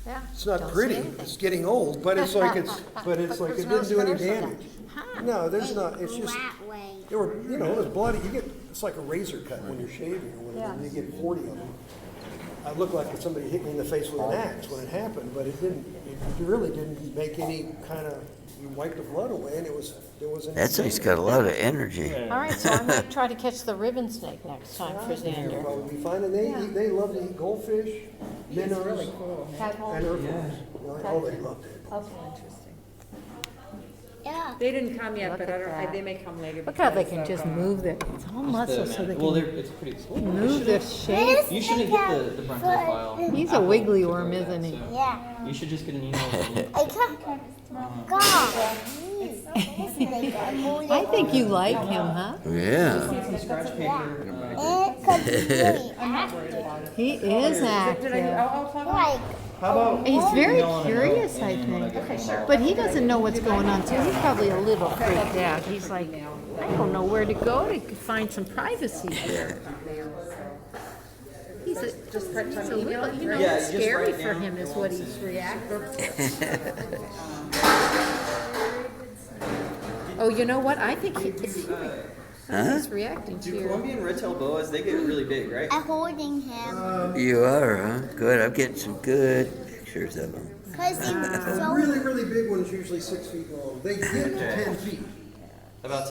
Yeah. It's not Don't see pretty, anything. it's getting old, but it's like it didn't do any damage. Huh. No, there's not, it's just, That way. it was bloody, it's like a razor cut when you're shaving or whatever, and you get 40 of them. I looked like somebody hit me in the face with an axe when it happened, but it really didn't make any kind of, you wiped the blood away and there wasn't. That thing's got a lot of energy. All right, so I might try to catch the ribbon snake next time for You'll Xander. probably be fine, and they love to eat goldfish, minnows, and earthworms. Oh, they loved it. That's really interesting. Yeah. They didn't come yet, Look but at that. they may come later. Look how they because can of, just move their, it's all muscle so they Well, can it's pretty. move their shape. You shouldn't get the parental file. He's a wiggly worm, isn't he? Yeah. You should just get an email from I can't. God. I think you like him, huh? Yeah. some scratch paper. It could be really active. He is Did I do, active. I'll talk about Like, How about, He's very curious, I think. But he doesn't know what's going on, so he's probably a little freaked out. He's like, I don't know where to go to find some privacy here. He's a little, Yeah, just scary write for down him is what he's reacting. Oh, you know what? I think he's reacting to Do your. Colombian red-tailed boas, they get really big, right? I'm holding him. You are, huh? Good. I'm getting some good pictures of them. Because he's the so really, really big one's usually 6 feet long. They get to 10 feet. About